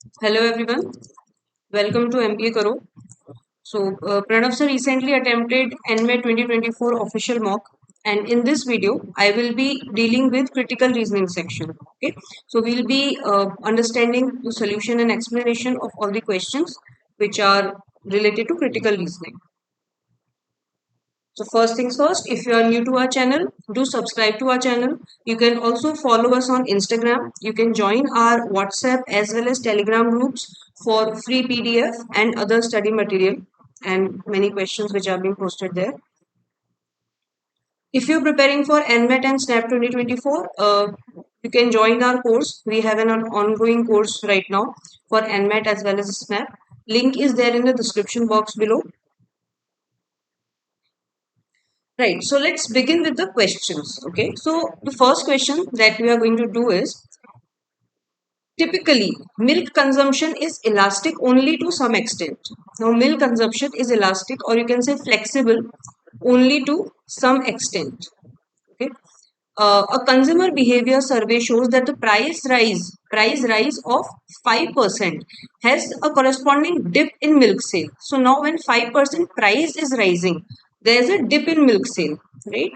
Hello everyone, welcome to MBA Karo. Pranav sir recently attempted NMAT 2024 official mock, and in this video, I will be dealing with critical reasoning section. Okay, so we'll be understanding the solution and explanation of all the questions which are related to critical reasoning. So first things first, if you are new to our channel, do subscribe to our channel. You can also follow us on Instagram. You can join our WhatsApp as well as Telegram groups for free PDF and other study material and many questions which are being posted there. If you're preparing for NMAT and SNAP 2024, you can join our course. We have an ongoing course right now for NMAT as well as SNAP. Link is there in the description box below. Right, so let's begin with the questions. Okay, so the first question that we are going to do is typically milk consumption is elastic only to some extent. Now, milk consumption is elastic or you can say flexible only to some extent. Okay, a consumer behavior survey shows that the price rise of 5% has a corresponding dip in milk sale. So now when 5% price is rising, there is a dip in milk sale, right?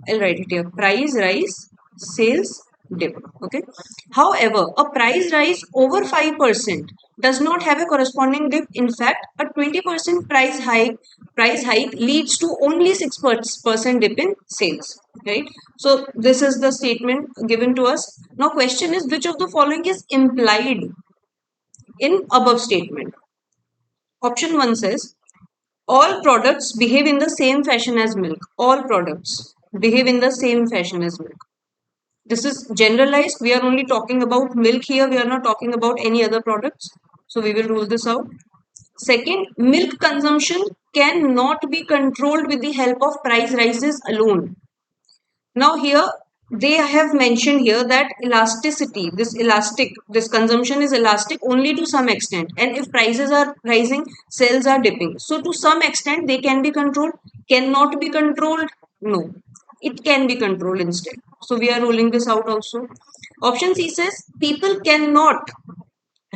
I'll write it here. Price rise, sales dip. Okay. However, a price rise over 5% does not have a corresponding dip. In fact, a 20% price hike leads to only 6% dip in sales. Right. So this is the statement given to us. Now, question is which of the following is implied in above statement? Option 1 says all products behave in the same fashion as milk. All products behave in the same fashion as milk. This is generalized. We are only talking about milk here. We are not talking about any other products. So we will rule this out. Second, milk consumption cannot be controlled with the help of price rises alone. Now here they have mentioned here that elasticity, this consumption is elastic only to some extent. And if prices are rising, sales are dipping. So to some extent they can be controlled, cannot be controlled. No, it can be controlled instead. So we are ruling this out also. Option C says people cannot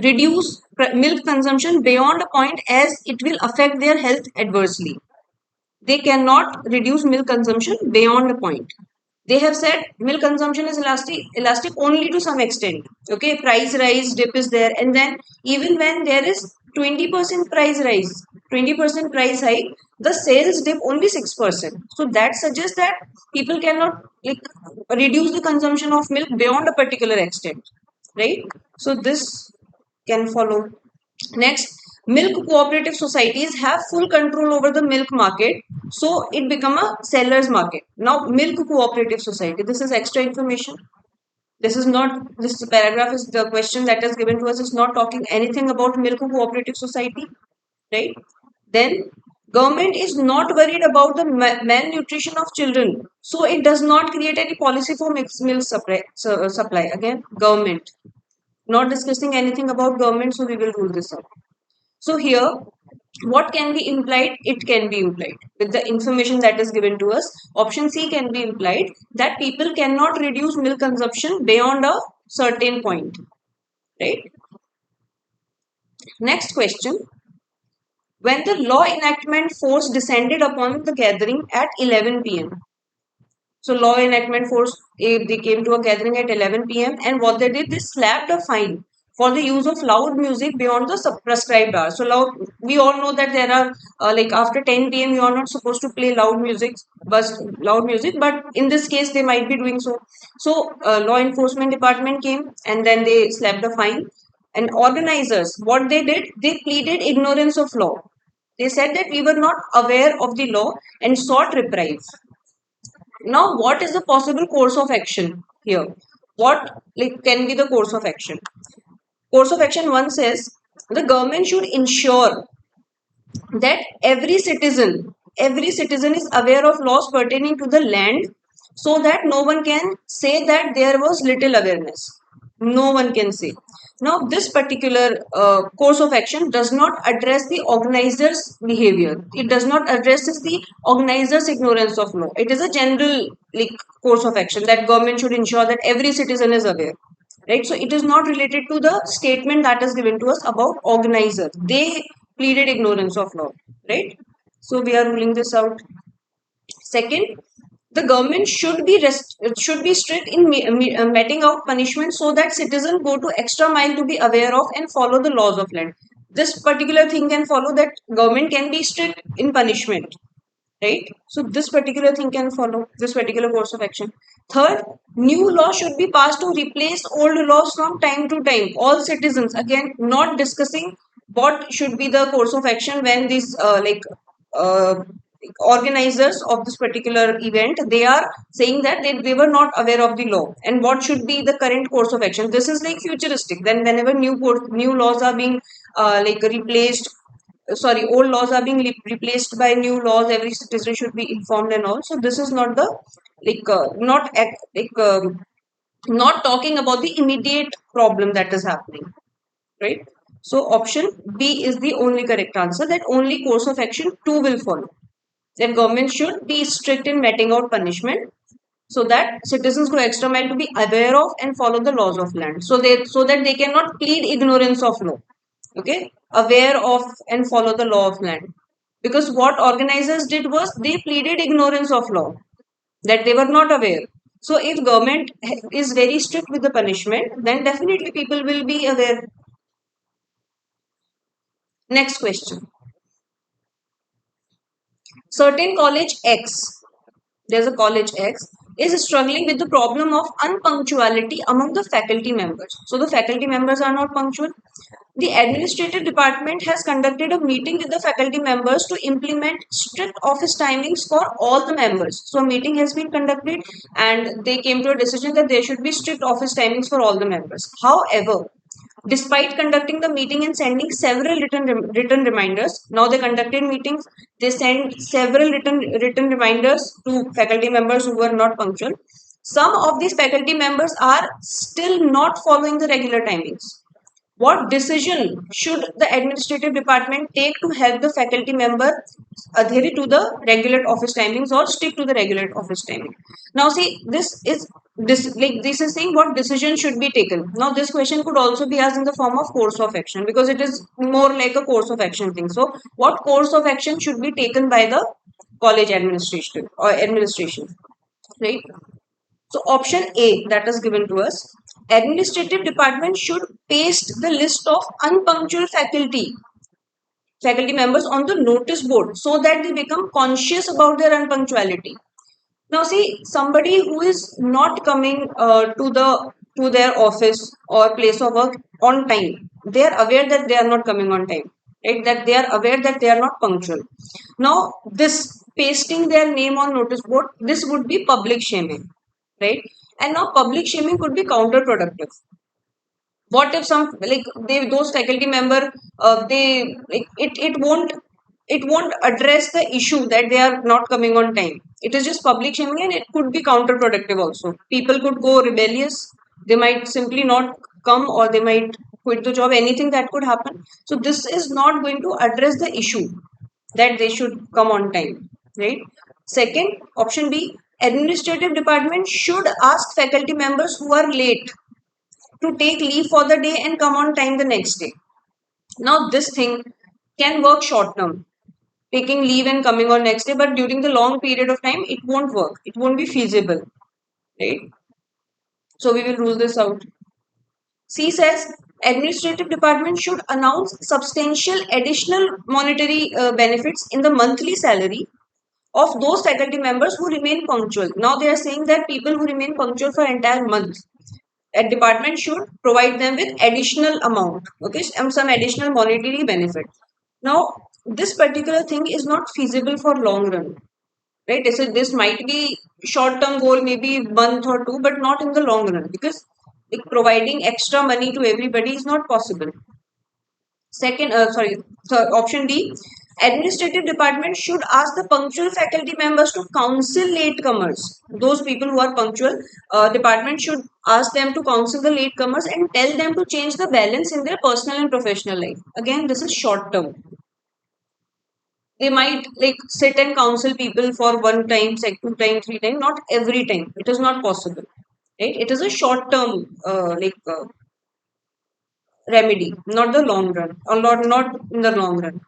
reduce milk consumption beyond a point as it will affect their health adversely. They cannot reduce milk consumption beyond a point. They have said milk consumption is elastic only to some extent. Okay, price rise dip is there, and then even when there is 20% price rise, 20% price hike, the sales dip only 6%. So that suggests that people cannot like reduce the consumption of milk beyond a particular extent, right? So this can follow. Next, milk cooperative societies have full control over the milk market, so it become a seller's market. Now, milk cooperative society. This is extra information. This is not. This paragraph is the question that is given to us is not talking anything about milk cooperative society, right? Then government is not worried about the malnutrition of children, so it does not create any policy for mixed milk supply. Again, government. Not discussing anything about government, so we will rule this out. So here, what can be implied? It can be implied with the information that is given to us. Option C can be implied that people cannot reduce milk consumption beyond a certain point, right? Next question. When the law enactment force descended upon the gathering at 11 p.m. So law enactment force, they came to a gathering at 11 p.m. and what they did, they slapped a fine for the use of loud music beyond the prescribed hour. So loud, we all know that there are like after 10 p.m. you are not supposed to play loud music, but in this case they might be doing so. So law enforcement department came and then they slapped a fine. And organizers, what they did, they pleaded ignorance of law. They said that we were not aware of the law and sought reprieve. Now, what is the possible course of action here? What like can be the course of action? Course of action one says the government should ensure that every citizen is aware of laws pertaining to the land, so that no one can say that there was little awareness. No one can say. Now, this particular course of action does not address the organizer's behavior. It does not address the organizer's ignorance of law. It is a general like course of action that government should ensure that every citizen is aware. right? So it is not related to the statement that is given to us about organizer. They pleaded ignorance of law, right? So we are ruling this out. Second, the government should be strict in meting out punishment so that citizens go to extra mile to be aware of and follow the laws of land. This particular thing can follow, that government can be strict in punishment, right? So this particular thing can follow, this particular course of action. Third, new law should be passed to replace old laws from time to time. All citizens, again, not discussing what should be the course of action when these uh, organizers of this particular event, they are saying that they were not aware of the law and what should be the current course of action. This is like futuristic. Then whenever new laws are being replaced, sorry, old laws are being replaced by new laws, every citizen should be informed and all. So this is not the not talking about the immediate problem that is happening, right? So option B is the only correct answer, that only course of action 2 will follow, that government should be strict in meting out punishment so that citizens go extra mile to be aware of and follow the laws of land, so that they cannot plead ignorance of law. Okay, aware of and follow the law of land, because what organizers did was they pleaded ignorance of law, that they were not aware. So if government is very strict with the punishment, then definitely people will be aware. Next question. Certain college X, there's a college X, is struggling with the problem of unpunctuality among the faculty members. So the faculty members are not punctual. The administrative department has conducted a meeting with the faculty members to implement strict office timings for all the members. So a meeting has been conducted and they came to a decision that there should be strict office timings for all the members. However, despite conducting the meeting and sending several written reminders, now they conducted meetings, they sent several written reminders to faculty members who were not punctual. Some of these faculty members are still not following the regular timings. What decision should the administrative department take to help the faculty member adhere to the regular office timings or stick to the regular office timing? Now, see, this is saying what decision should be taken. Now, this question could also be asked in the form of course of action, because it is more like a course of action thing. So, what course of action should be taken by the college administration, right? So option A that is given to us, administrative department should paste the list of unpunctual faculty members on the notice board so that they become conscious about their unpunctuality. Now see, somebody who is not coming to their office or place of work on time, they are aware that they are not coming on time, right? That they are aware that they are not punctual. Now this pasting their name on notice board, this would be public shaming, right? And now public shaming could be counterproductive. What if some, like, they, those faculty member, they like, it won't address the issue that they are not coming on time. It is just public shaming and it could be counterproductive also. People could go rebellious, they might simply not come, or they might quit the job, anything that could happen. So this is not going to address the issue that they should come on time, right? Second, option B, administrative department should ask faculty members who are late to take leave for the day and come on time the next day. Now, this thing can work short term, taking leave and coming on next day, but during the long period of time, it won't work. It won't be feasible, right? So we will rule this out. C says administrative department should announce substantial additional monetary benefits in the monthly salary of those faculty members who remain punctual. Now they are saying that people who remain punctual for entire month, a department should provide them with additional amount, okay, some additional monetary benefit. Now this particular thing is not feasible for long run, right? So this might be short term goal, maybe month or two, but not in the long run, because like providing extra money to everybody is not possible. Second, third, option D, administrative department should ask the punctual faculty members to counsel latecomers. Those people who are punctual, department should ask them to counsel the latecomers and tell them to change the balance in their personal and professional life. Again, this is short term. They might like sit and counsel people for one time, two time, three time, not every time. It is not possible. right? It is a short term remedy, not the long run, or not in the long run.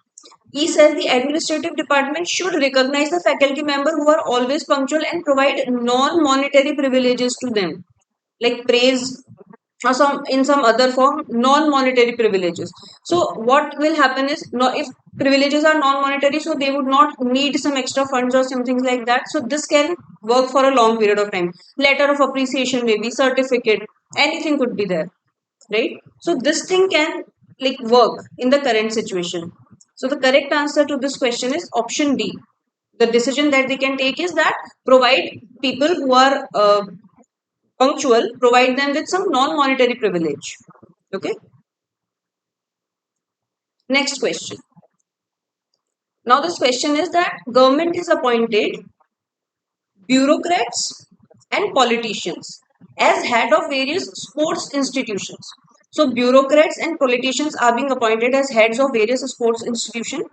He says the administrative department should recognize the faculty member who are always punctual and provide non-monetary privileges to them, like praise or some in some other form, non-monetary privileges. So what will happen is, no, if privileges are non-monetary, so they would not need some extra funds or something like that. So this can work for a long period of time. Letter of appreciation, maybe certificate, anything could be there, right? So this thing can like work in the current situation. So the correct answer to this question is option D. The decision that they can take is that provide people who are punctual, provide them with some non-monetary privilege. Okay. Next question. Now this question is that government is appointed bureaucrats and politicians as head of various sports institutions. So bureaucrats and politicians are being appointed as heads of various sports institutions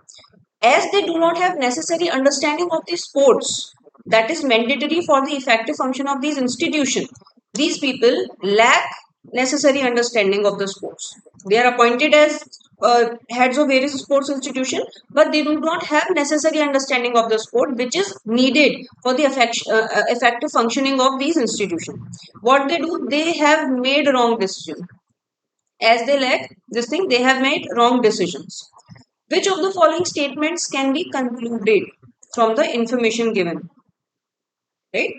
as they do not have necessary understanding of the sports that is mandatory for the effective function of these institutions. These people lack necessary understanding of the sports. They are appointed as heads of various sports institutions, but they do not have necessary understanding of the sport which is needed for the effective functioning of these institutions. What they do, they have made wrong decision. As they lack this thing, they have made wrong decisions. Which of the following statements can be concluded from the information given? Right?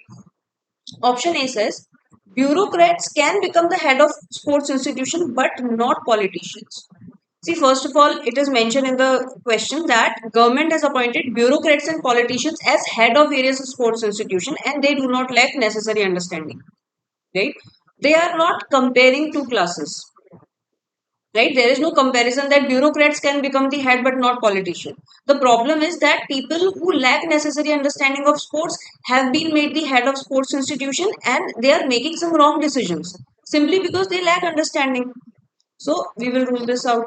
Option A says bureaucrats can become the head of sports institution but not politicians. See, first of all, it is mentioned in the question that government has appointed bureaucrats and politicians as head of various sports institution and they do not lack necessary understanding. Right? They are not comparing two classes. Right? There is no comparison that bureaucrats can become the head but not politician. The problem is that people who lack necessary understanding of sports have been made the head of sports institution and they are making some wrong decisions simply because they lack understanding. So we will rule this out.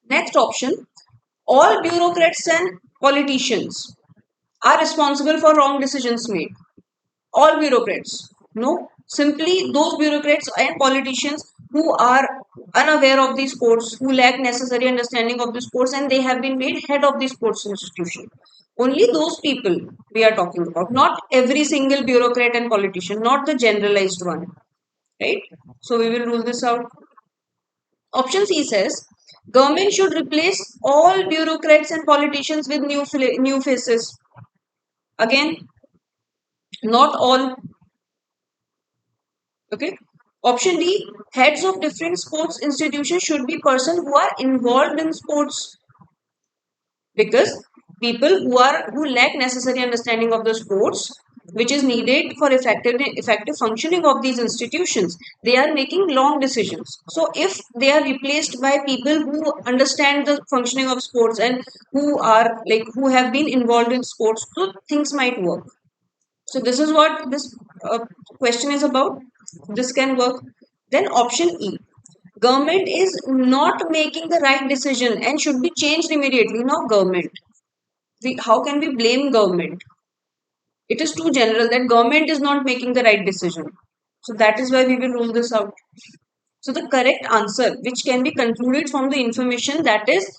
Next option, all bureaucrats and politicians are responsible for wrong decisions made. All bureaucrats. No, simply those bureaucrats and politicians who are unaware of the sports, who lack necessary understanding of the sports, and they have been made head of the sports institution. Only those people we are talking about, not every single bureaucrat and politician, not the generalized one. Right? So we will rule this out. Option C says government should replace all bureaucrats and politicians with new faces. Again, not all. Okay. Option D, heads of different sports institutions should be persons who are involved in sports, because people who lack necessary understanding of the sports which is needed for effective functioning of these institutions, they are making long decisions. So if they are replaced by people who understand the functioning of sports and who have been involved in sports, so things might work. So this is what this question is about. This can work. Then option E. Government is not making the right decision and should be changed immediately. Now government. How can we blame government? It is too general that government is not making the right decision. So that is why we will rule this out. So the correct answer, which can be concluded from the information, that is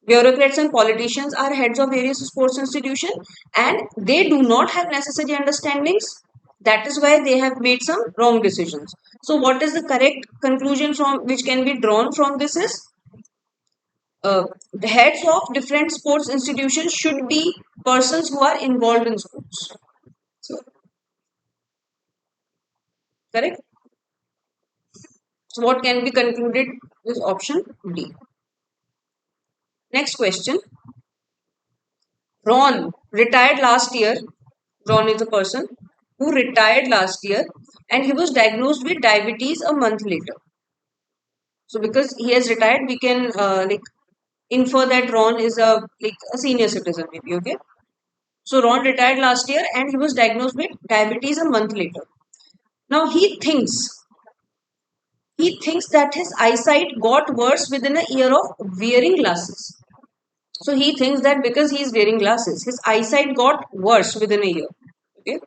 bureaucrats and politicians are heads of various sports institutions and they do not have necessary understandings. That is why they have made some wrong decisions. So what is the correct conclusion from which can be drawn from this is the heads of different sports institutions should be persons who are involved in sports. So correct. So what can be concluded is option D. Next question. Ron retired last year. Ron is a person who retired last year and he was diagnosed with diabetes a month later. So because he has retired, we can infer that Ron is a senior citizen maybe. Okay. So Ron retired last year and he was diagnosed with diabetes a month later. Now he thinks that his eyesight got worse within a year of wearing glasses. So he thinks that because he is wearing glasses, his eyesight got worse within a year. Okay.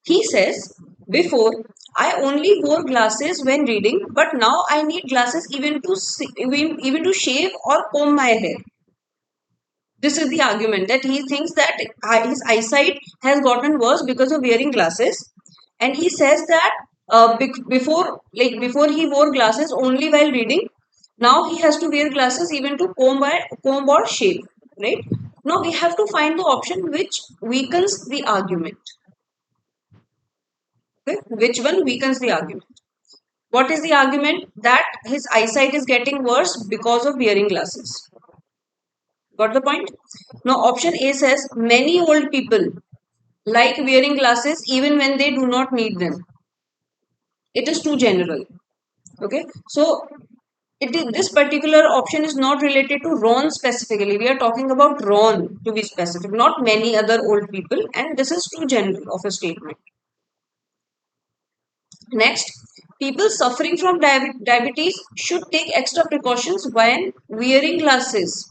He says Before, I only wore glasses when reading, but now I need glasses even to even to shave or comb my hair. This is the argument that he thinks that his eyesight has gotten worse because of wearing glasses, and he says that before he wore glasses only while reading. Now he has to wear glasses even to comb or shave. Right now, we have to find the option which weakens the argument. Okay? Which one weakens the argument? What is the argument? That his eyesight is getting worse because of wearing glasses. Got the point? Now, option A says many old people like wearing glasses even when they do not need them. It is too general. Okay, so this particular option is not related to Ron specifically. We are talking about Ron to be specific, not many other old people, and this is too general of a statement. Next, people suffering from diabetes should take extra precautions when wearing glasses.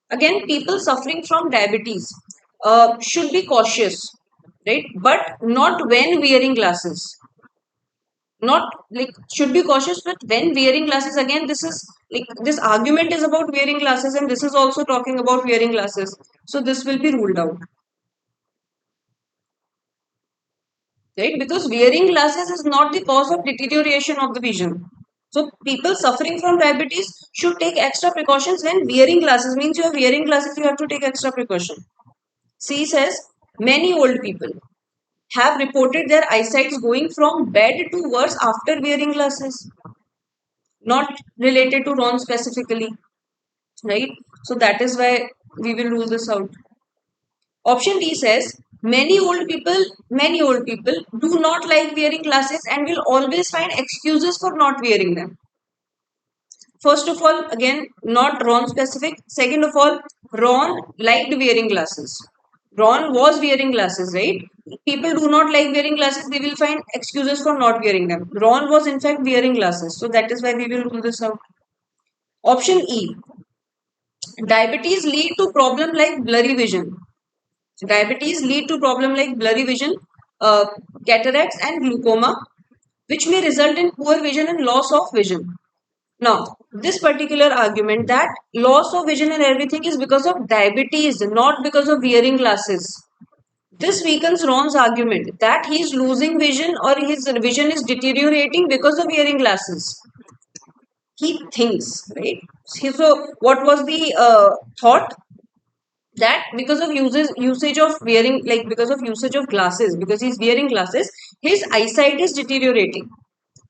Again, people suffering from diabetes should be cautious, right? But not when wearing glasses. Not like should be cautious, but when wearing glasses, again, this is like this argument is about wearing glasses, and this is also talking about wearing glasses. So this will be ruled out, right? Because wearing glasses is not the cause of deterioration of the vision. So people suffering from diabetes should take extra precautions when wearing glasses. Means you are wearing glasses, you have to take extra precaution. C says many old people have reported their eyesight going from bad to worse after wearing glasses. Not related to Ron specifically, right? So that is why we will rule this out. Option D says many old people do not like wearing glasses and will always find excuses for not wearing them. First of all, again, not Ron specific. Second of all, Ron liked wearing glasses. Ron was wearing glasses, right? People do not like wearing glasses, they will find excuses for not wearing them. Ron was in fact wearing glasses, so that is why we will rule this out. Option E, diabetes lead to problem like blurry vision. Diabetes lead to problem like blurry vision, uh, cataracts and glaucoma, which may result in poor vision and loss of vision. Now, this particular argument that loss of vision and everything is because of diabetes, not because of wearing glasses. This weakens Ron's argument that he is losing vision or his vision is deteriorating because of wearing glasses. He thinks, right? So, what was the thought? That because of usage of wearing, like because of usage of glasses, because he's wearing glasses, his eyesight is deteriorating.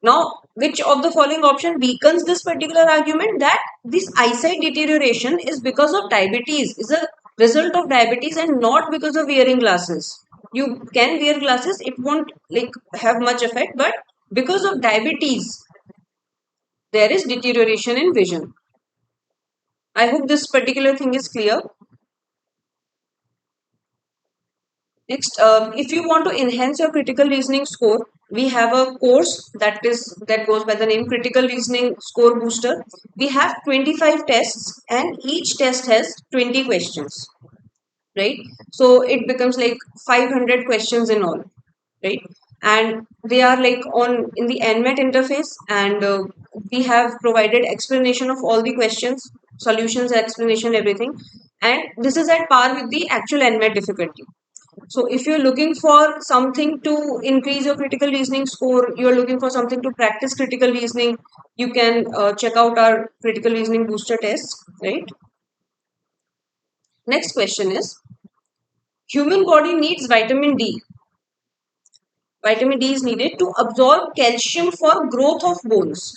Now, which of the following option weakens this particular argument that this eyesight deterioration is because of diabetes, is a result of diabetes and not because of wearing glasses? You can wear glasses, it won't like have much effect, but because of diabetes, there is deterioration in vision. I hope this particular thing is clear. Next, if you want to enhance your critical reasoning score, we have a course that goes by the name Critical Reasoning Score Booster. We have 25 tests, and each test has 20 questions, right? So it becomes like 500 questions in all, right? And they are like on in the NMAT interface, and we have provided explanation of all the questions, solutions, explanation, everything. And this is at par with the actual NMAT difficulty. So if you're looking for something to increase your critical reasoning score, you're looking for something to practice critical reasoning, you can check out our critical reasoning booster tests, right? Next question is, human body needs vitamin D. Vitamin D is needed to absorb calcium for growth of bones,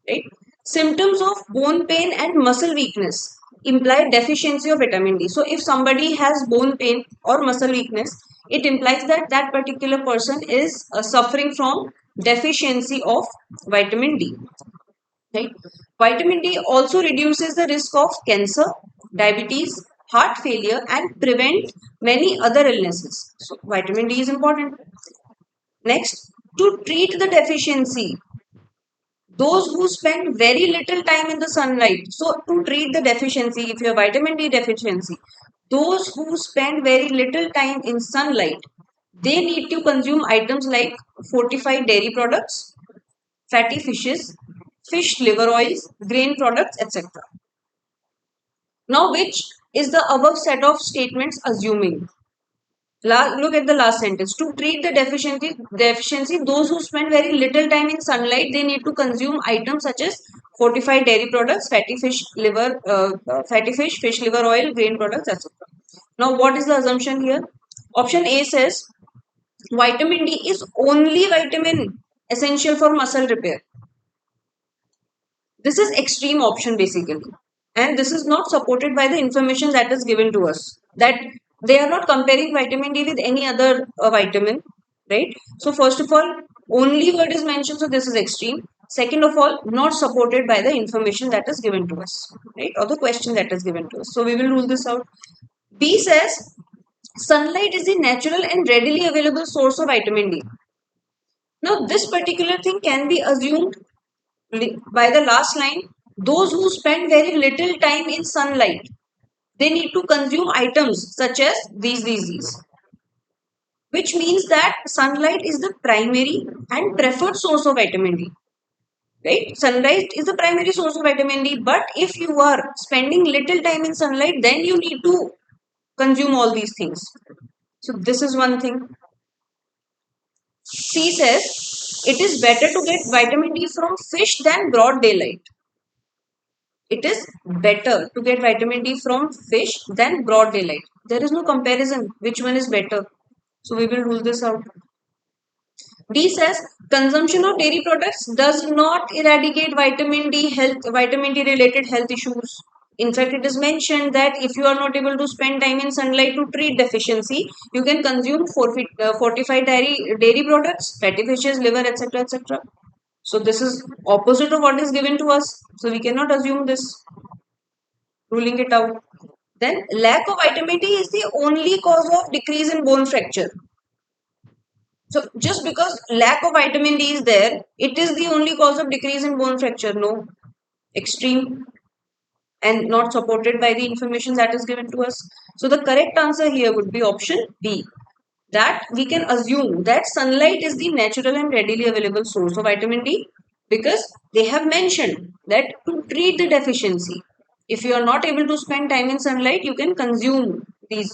right? Symptoms of bone pain and muscle weakness imply deficiency of vitamin D. So if somebody has bone pain or muscle weakness, it implies that that particular person is suffering from deficiency of vitamin D, right? Vitamin D also reduces the risk of cancer, diabetes, heart failure, and prevent many other illnesses. So vitamin D is important. Next, to treat the deficiency, those who spend very little time in the sunlight. So to treat the deficiency, if you have vitamin D deficiency, those who spend very little time in sunlight They need to consume items like fortified dairy products, fatty fishes, fish liver oils, grain products, etc. Now, which is the above set of statements assuming? Look at the last sentence. To treat the deficiency, those who spend very little time in sunlight, they need to consume items such as fortified dairy products, fatty fish, fish liver oil, grain products, etc. Now, what is the assumption here? Option A says vitamin D is only vitamin essential for muscle repair. This is extreme option basically. And this is not supported by the information that is given to us. That they are not comparing vitamin D with any other vitamin, right? So first of all, only word is mentioned, so this is extreme. Second of all, not supported by the information that is given to us, right? Or the question that is given to us. So we will rule this out. B says sunlight is a natural and readily available source of vitamin D. Now, this particular thing can be assumed by the last line. Those who spend very little time in sunlight, they need to consume items such as these, which means that sunlight is the primary and preferred source of vitamin D. Right? Sunlight is the primary source of vitamin D, but if you are spending little time in sunlight, then you need to consume all these things. So this is one thing. C says it is better to get vitamin D from fish than broad daylight. It is better to get vitamin D from fish than broad daylight. There is no comparison which one is better. So we will rule this out. D says consumption of dairy products does not eradicate vitamin D related health issues. In fact, it is mentioned that if you are not able to spend time in sunlight to treat deficiency, you can consume fortified dairy products, fatty fishes, liver, etc., etc. So this is opposite of what is given to us. So we cannot assume this, ruling it out. Then lack of vitamin D is the only cause of decrease in bone fracture. So just because lack of vitamin D is there, it is the only cause of decrease in bone fracture. No, extreme and not supported by the information that is given to us. So the correct answer here would be option B. That we can assume that sunlight is the natural and readily available source of vitamin D because they have mentioned that to treat the deficiency, if you are not able to spend time in sunlight, you can consume these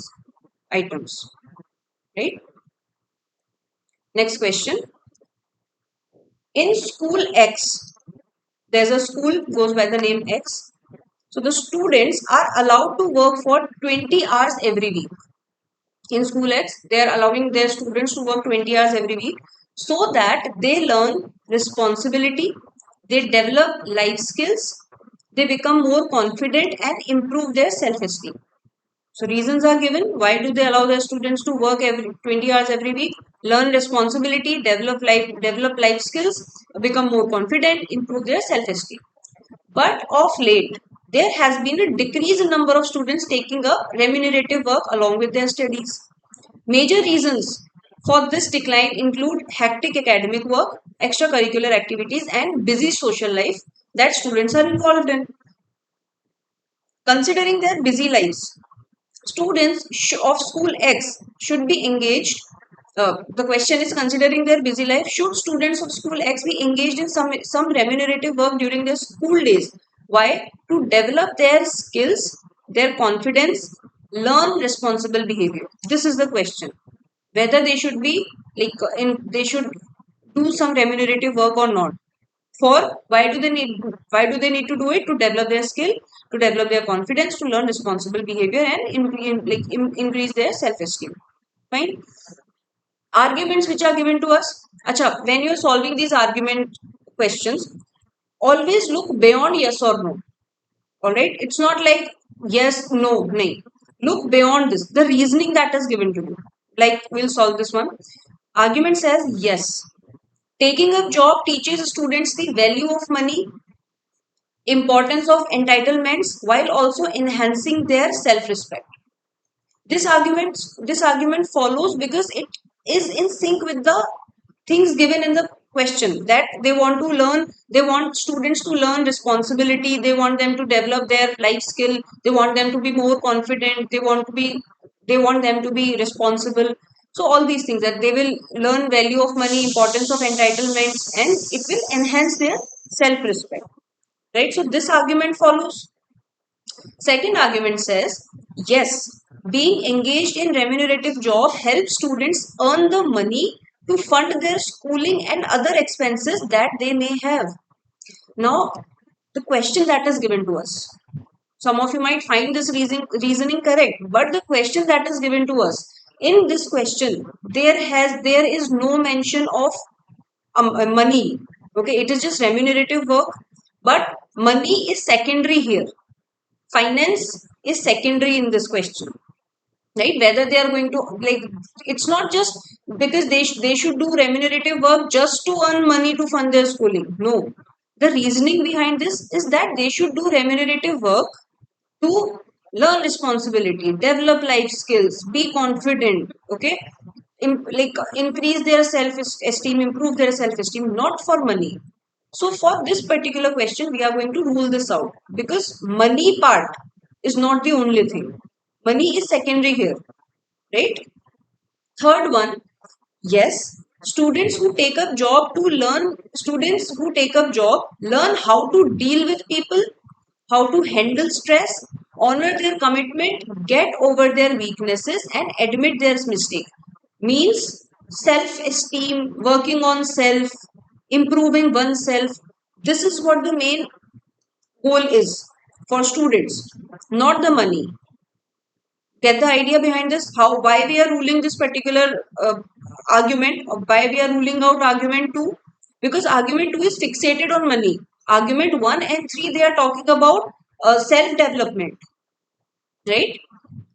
items. Right? Next question. In school X, there's a school goes by the name X. So the students are allowed to work for 20 hours every week. In school X, they are allowing their students to work 20 hours every week so that they learn responsibility, they develop life skills, they become more confident and improve their self-esteem. So reasons are given. Why do they allow their students to work every 20 hours every week, learn responsibility, develop life skills, become more confident, improve their self-esteem. But of late, there has been a decrease in number of students taking up remunerative work along with their studies. Major reasons for this decline include hectic academic work, extracurricular activities, and busy social life that students are involved in. Considering their busy lives, students of school X should be engaged. The question is, considering their busy life, should students of school X be engaged in some remunerative work during their school days? Why? To develop their skills, their confidence, learn responsible behavior. This is the question. Whether they should be they should do some remunerative work or not. For why do they need to do it? To develop their skill, to develop their confidence, to learn responsible behavior, and increase their self-esteem. Fine. Arguments which are given to us. Acha, when you're solving these argument questions, always look beyond yes or no. Alright? It's not like yes, no, nay. Look beyond this. The reasoning that is given to you. Like we'll solve this one. Argument says yes. Taking a job teaches students the value of money, importance of entitlements, while also enhancing their self-respect. This argument follows because it is in sync with the things given in the question, that they want students to learn responsibility, they want them to develop their life skill, they want them to be more confident, they want them to be responsible. So all these things, that they will learn value of money, importance of entitlements, and it will enhance their self-respect. Right? So this argument follows. Second argument says, yes, being engaged in remunerative job helps students earn the money to fund their schooling and other expenses that they may have. Now, the question that is given to us. Some of you might find this reasoning correct, but the question that is given to us, in this question, there is no mention of money. Okay, it is just remunerative work, but money is secondary here. Finance is secondary in this question, right? Whether they are going to, like, it's not just because they should do remunerative work just to earn money to fund their schooling. No, the reasoning behind this is that they should do remunerative work to learn responsibility, develop life skills, be confident, okay, like increase their self esteem, improve their self esteem, not for money. So for this particular question, we are going to rule this out, because money part is not the only thing. Money is secondary here, right? Third one, yes, students who take up job learn how to deal with people, how to handle stress, honor their commitment, get over their weaknesses, and admit their mistake. Means self-esteem, working on self, improving oneself. This is what the main goal is for students, not the money. Get the idea behind this? How, why we are ruling this particular argument, or why we are ruling out argument 2? Because argument 2 is fixated on money. Argument 1 and 3, they are talking about self development, right?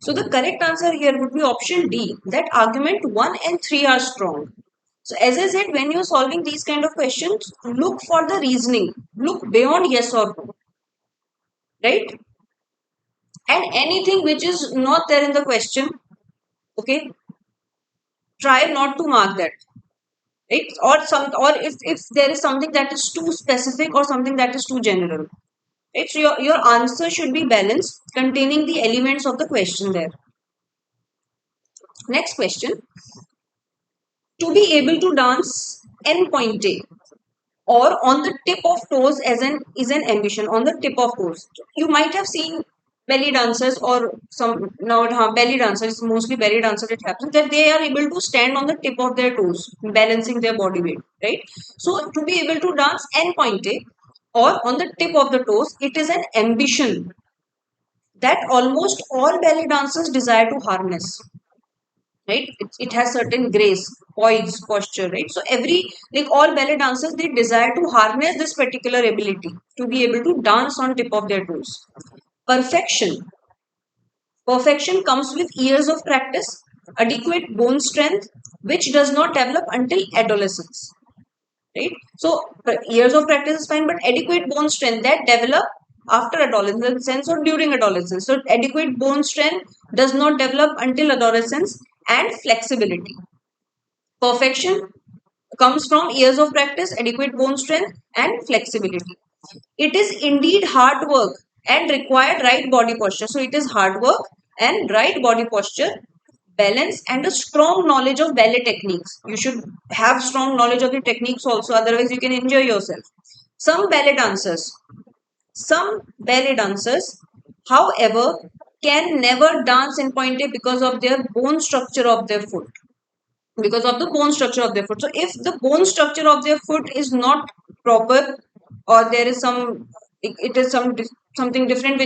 So the correct answer here would be option D, that argument 1 and 3 are strong. So as I said, when you're solving these kind of questions, look for the reasoning, look beyond yes or no, right? And anything which is not there in the question, okay, try not to mark that, right? Or if there is something that is too specific or something that is too general, right? So your answer should be balanced, containing the elements of the question there. Next question. To be able to dance en pointe or on the tip of toes is an ambition. On the tip of toes, you might have seen belly dancers, or some now belly dancers, mostly belly dancers, it happens that they are able to stand on the tip of their toes, balancing their body weight, right? So to be able to dance en pointe or on the tip of the toes, it is an ambition that almost all belly dancers desire to harness, right? It has certain grace, poise, posture, right? So like all ballet dancers, they desire to harness this particular ability to be able to dance on tip of their toes. Perfection comes with years of practice, adequate bone strength, which does not develop until adolescence, right? So years of practice is fine, but adequate bone strength that develop after adolescence or during adolescence. So adequate bone strength does not develop until adolescence. And flexibility. Perfection comes from years of practice, adequate bone strength, and flexibility. It is indeed hard work and required right body posture. So it is hard work and right body posture, balance, and a strong knowledge of ballet techniques. You should have strong knowledge of the techniques also, otherwise you can enjoy yourself. Some ballet dancers, however, can never dance in pointe because of their bone structure of their foot. Because of the bone structure of their foot. So if the bone structure of their foot is not proper, or there is it is something different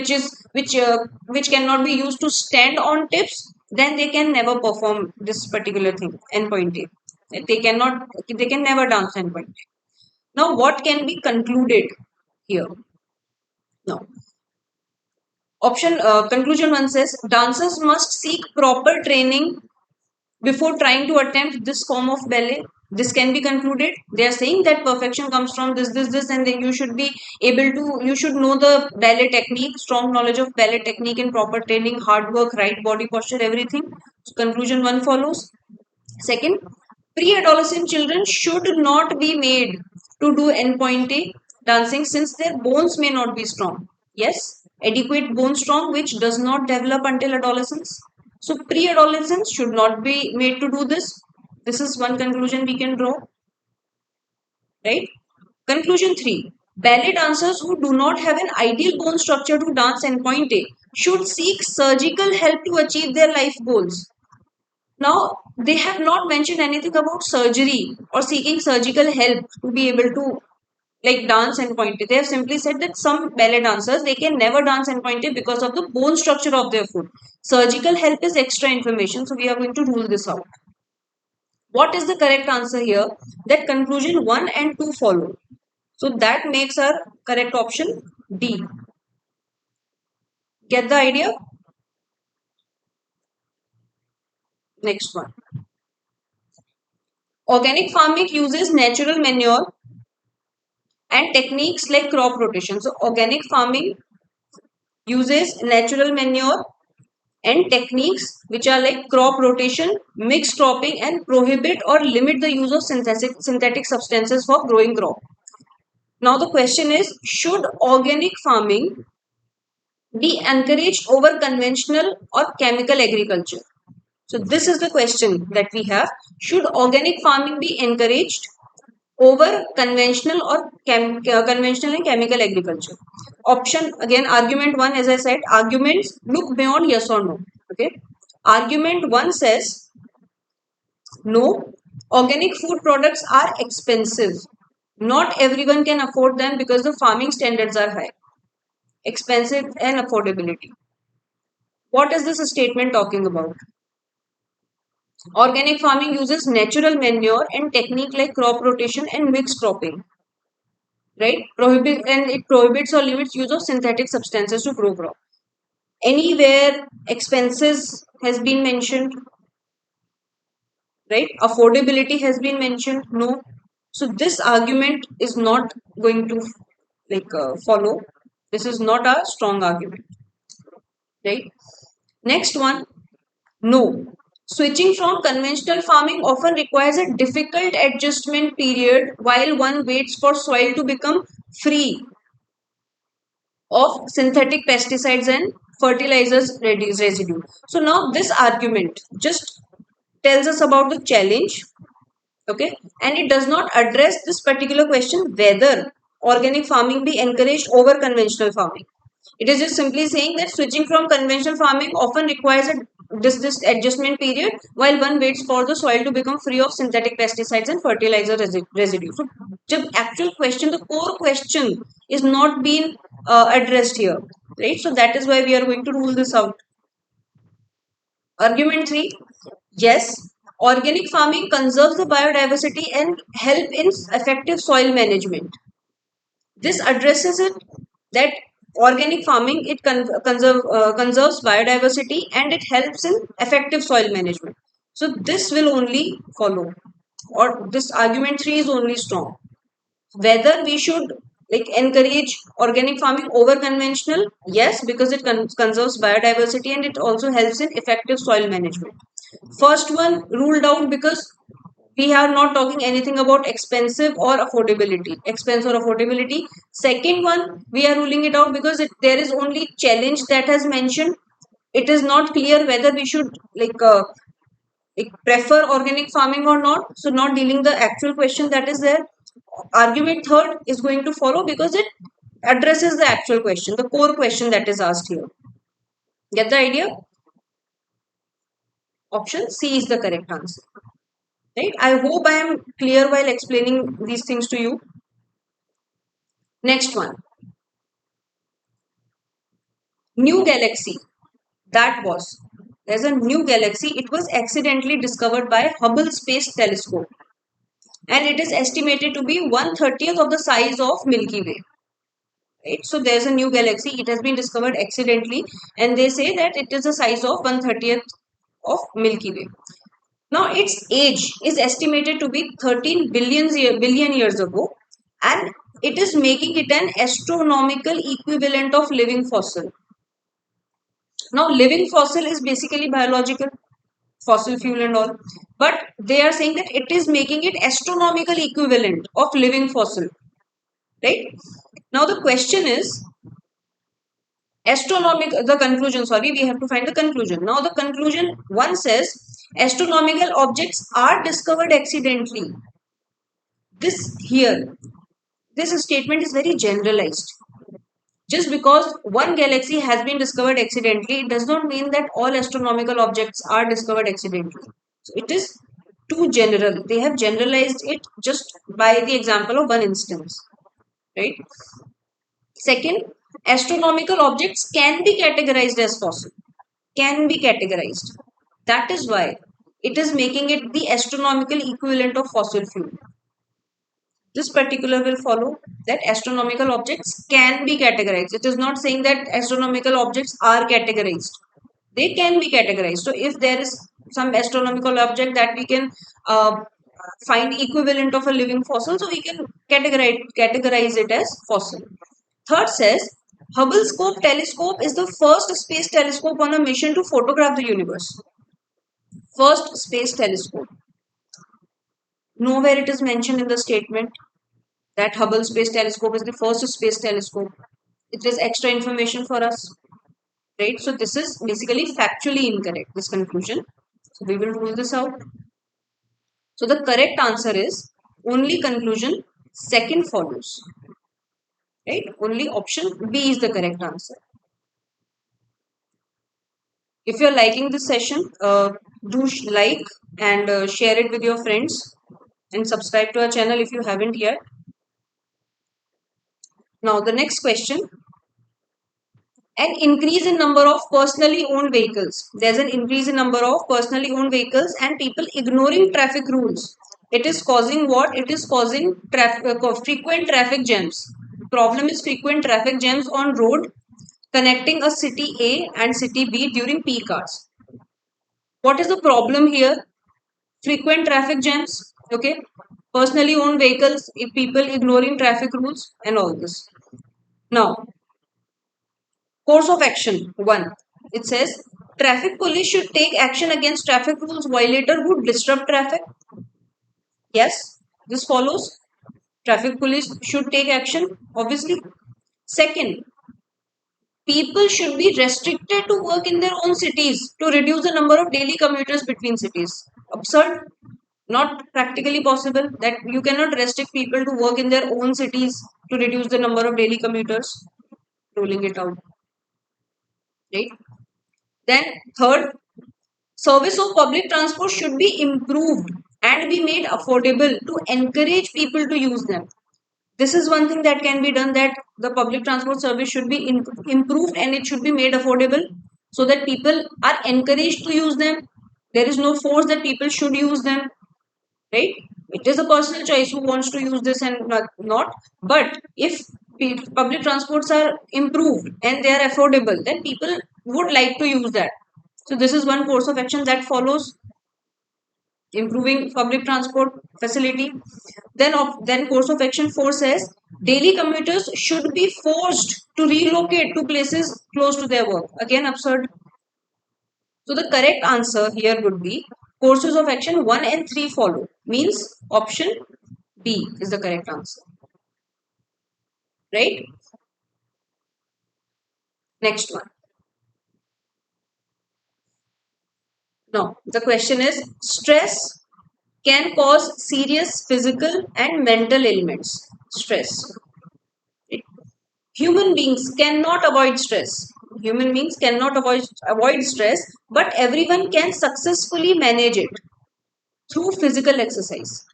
which cannot be used to stand on tips, then they can never perform this particular thing en pointe. They can never dance en pointe. Now what can be concluded here? Now option conclusion 1 says dancers must seek proper training before trying to attempt this form of ballet. This can be concluded. They are saying that perfection comes from this, and then you should be you should know the ballet technique, strong knowledge of ballet technique and proper training, hard work, right body posture, everything. So conclusion 1 follows. Second, pre-adolescent children should not be made to do en pointe dancing since their bones may not be strong. Yes, adequate bone strong, which does not develop until adolescence. So pre-adolescents should not be made to do this. This is one conclusion we can draw, right? Conclusion 3. Ballet dancers who do not have an ideal bone structure to dance and pointe should seek surgical help to achieve their life goals. Now, they have not mentioned anything about surgery or seeking surgical help to be able to like dance and pointe. They have simply said that some ballet dancers, they can never dance and pointe because of the bone structure of their foot. Surgical help is extra information, so we are going to rule this out. What is the correct answer here? That conclusion 1 and 2 follow. So that makes our correct option D. Get the idea? Next one. Organic farming uses natural manure and techniques like crop rotation. So organic farming uses natural manure and techniques which are like crop rotation, mixed cropping, and prohibit or limit the use of synthetic substances for growing crop. Now the question is, should organic farming be encouraged over conventional or chemical agriculture? So this is the question that we have. Should organic farming be encouraged over conventional or conventional and chemical agriculture? Option again, argument 1, as I said, arguments look beyond yes or no. Okay. Argument 1 says no, organic food products are expensive. Not everyone can afford them because the farming standards are high. Expensive and affordability. What is this statement talking about? Organic farming uses natural manure and technique like crop rotation and mixed cropping, right? It prohibits or limits use of synthetic substances to grow crop. Anywhere expenses has been mentioned, right? Affordability has been mentioned, no. So this argument is not going to follow. This is not a strong argument, right? Next one, no. Switching from conventional farming often requires a difficult adjustment period while one waits for soil to become free of synthetic pesticides and fertilizers residue. So now this argument just tells us about the challenge, okay, and it does not address this particular question whether organic farming be encouraged over conventional farming. It is just simply saying that switching from conventional farming often requires this adjustment period while one waits for the soil to become free of synthetic pesticides and fertilizer residue. So, the actual question, the core question, is not being addressed here, right? So that is why we are going to rule this out. Argument 3, yes, organic farming conserves the biodiversity and help in effective soil management. This addresses it that organic farming it conserves biodiversity and it helps in effective soil management. So this will only follow, or this argument 3 is only strong. Whether we should encourage organic farming over conventional, yes, because it conserves biodiversity and it also helps in effective soil management. First one ruled out because we are not talking anything about expensive or affordability, expense or affordability. Second one, we are ruling it out because there is only challenge that has mentioned. It is not clear whether we should prefer organic farming or not. So not dealing the actual question that is there. Argument third is going to follow because it addresses the actual question, the core question that is asked here. Get the idea? Option C is the correct answer. Right? I hope I am clear while explaining these things to you. Next one. New galaxy. There's a new galaxy. It was accidentally discovered by Hubble Space Telescope. And it is estimated to be 1/30th of the size of Milky Way. Right? So there's a new galaxy. It has been discovered accidentally. And they say that it is the size of 1/30th of Milky Way. Now, its age is estimated to be 13 billion years ago, and it is making it an astronomical equivalent of living fossil. Now, living fossil is basically biological, fossil fuel and all, but they are saying that it is making it astronomical equivalent of living fossil, right? Now, the question is, Astronomical, the conclusion, sorry, we have to find the conclusion. Now the conclusion one says astronomical objects are discovered accidentally. This here, this statement is very generalized. Just because one galaxy has been discovered accidentally, it does not mean that all astronomical objects are discovered accidentally. So it is too general. They have generalized it just by the example of one instance, right? Second, astronomical objects can be categorized as fossil. Can be categorized. That is why it is making it the astronomical equivalent of fossil fuel. This particular will follow that astronomical objects can be categorized. It is not saying that astronomical objects are categorized. They can be categorized. So if there is some astronomical object that we can find equivalent of a living fossil, so we can categorize it as fossil. Third says Hubble Scope Telescope is the first space telescope on a mission to photograph the universe. First space telescope. Nowhere it is mentioned in the statement that Hubble Space Telescope is the first space telescope. It is extra information for us, right? So this is basically factually incorrect, this conclusion. So we will rule this out. So the correct answer is only conclusion second follows, right? Only option B is the correct answer. If you're liking this session, do like and share it with your friends and subscribe to our channel if you haven't yet. Now the next question, an increase in number of personally owned vehicles. There's an increase in number of personally owned vehicles and people ignoring traffic rules. It is causing what? It is causing frequent traffic jams. Problem is frequent traffic jams on road connecting a city A and city B during peak hours. What is the problem here? Frequent traffic jams, okay? Personally owned vehicles, if people ignoring traffic rules and all this. Now, course of action 1. It says traffic police should take action against traffic rules violator who disrupt traffic. Yes, this follows. Traffic police should take action, obviously. Second, people should be restricted to work in their own cities to reduce the number of daily commuters between cities. Absurd. Not practically possible that you cannot restrict people to work in their own cities to reduce the number of daily commuters. Ruling it out. Right? Then, third, service of public transport should be improved and be made affordable to encourage people to use them. This is one thing that can be done, that the public transport service should be improved and it should be made affordable so that people are encouraged to use them. There is no force that people should use them, right? It is a personal choice who wants to use this and not. But if public transports are improved and they are affordable, then people would like to use that. So this is one course of action that follows, improving public transport facility. Then course of action 4 says daily commuters should be forced to relocate to places close to their work. Again, absurd. So the correct answer here would be courses of action 1 and 3 follow. Means option B is the correct answer. Right? Next one. Now, the question is stress can cause serious physical and mental ailments. Stress. Human beings cannot avoid stress. Human beings cannot avoid stress, but everyone can successfully manage it through physical exercise.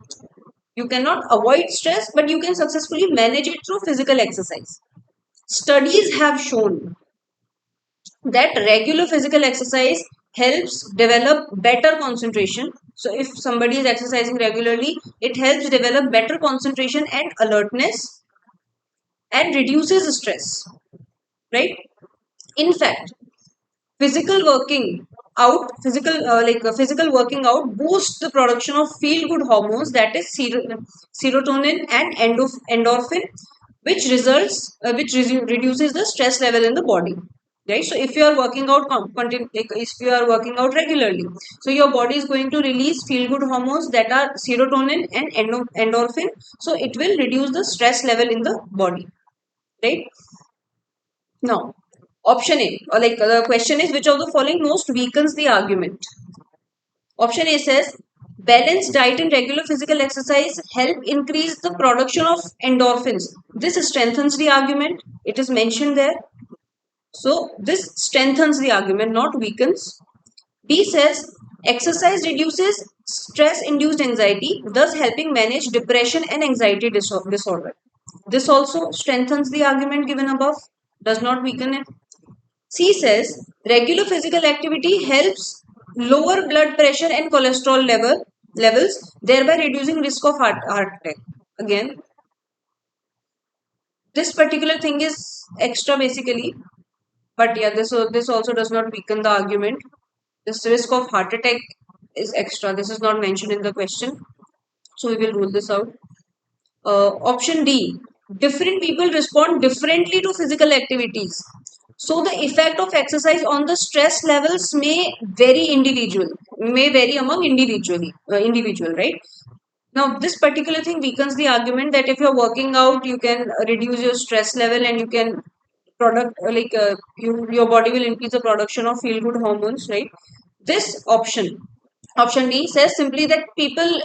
You cannot avoid stress, but you can successfully manage it through physical exercise. Studies have shown that regular physical exercise helps develop better concentration. So if somebody is exercising regularly, it helps develop better concentration and alertness and reduces stress, right? In fact, physical working out boosts the production of feel good hormones, that is serotonin and endorphin, which reduces the stress level in the body, right? So if you are working out if you are working out regularly, so your body is going to release feel good hormones that are serotonin and endorphin, so it will reduce the stress level in the body, right? Now, Option A, or like the question is, which of the following most weakens the argument? Option A says, balanced diet and regular physical exercise help increase the production of endorphins. This strengthens the argument. It is mentioned there. So this strengthens the argument, not weakens. B says, exercise reduces stress-induced anxiety, thus helping manage depression and anxiety disorder. This also strengthens the argument given above, does not weaken it. C says, regular physical activity helps lower blood pressure and cholesterol levels, thereby reducing risk of heart attack. Again, this particular thing is extra basically, but yeah, this also does not weaken the argument. This risk of heart attack is extra. This is not mentioned in the question. So we will rule this out. Option D. Different people respond differently to physical activities. So the effect of exercise on the stress levels may vary among individual, right? Now, this particular thing weakens the argument that if you're working out, you can reduce your stress level and you can your body will increase the production of feel good hormones, right? This option D says simply that people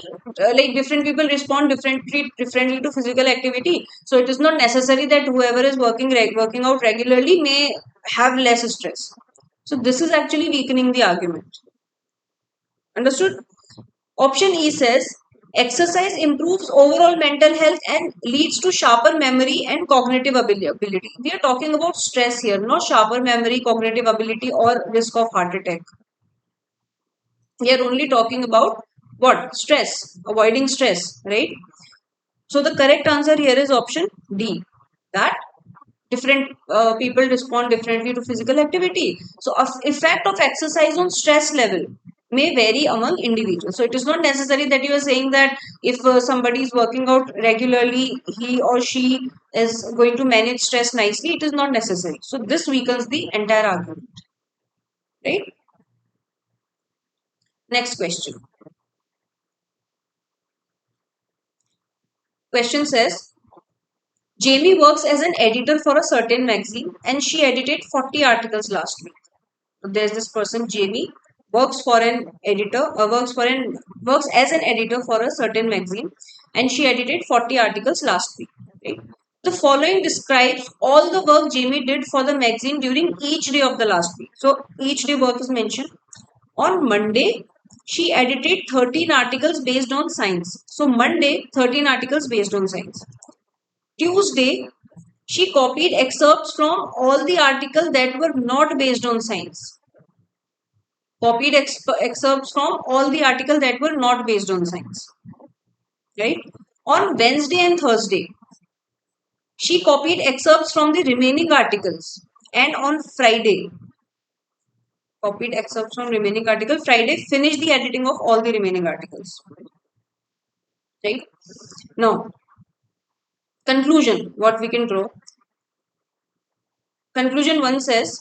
different people respond differently to physical activity. So it is not necessary that whoever is working out regularly may have less stress. So this is actually weakening the argument. Understood? Option E says exercise improves overall mental health and leads to sharper memory and cognitive ability. We are talking about stress here, not sharper memory, cognitive ability, or risk of heart attack. We are only talking about what? Stress, avoiding stress, right? So the correct answer here is option D, that different people respond differently to physical activity. So effect of exercise on stress level may vary among individuals. So it is not necessary that you are saying that if somebody is working out regularly, he or she is going to manage stress nicely. It is not necessary. So this weakens the entire argument, right? Next question. Question says, Jamie works as an editor for a certain magazine and she edited 40 articles last week. So there's this person, Jamie, works for an editor, works as an editor for a certain magazine, and she edited 40 articles last week. Right? The following describes all the work Jamie did for the magazine during each day of the last week. So each day work is mentioned. On Monday, she edited 13 articles based on science. So Monday, 13 articles based on science. Tuesday, she copied excerpts from all the articles that were not based on science. Copied excerpts from all the articles that were not based on science. Right? On Wednesday and Thursday, she copied excerpts from the remaining articles. And on Friday, copied excerpts from remaining articles. Friday, finished the editing of all the remaining articles. Right? Now, conclusion, what we can draw. Conclusion 1 says,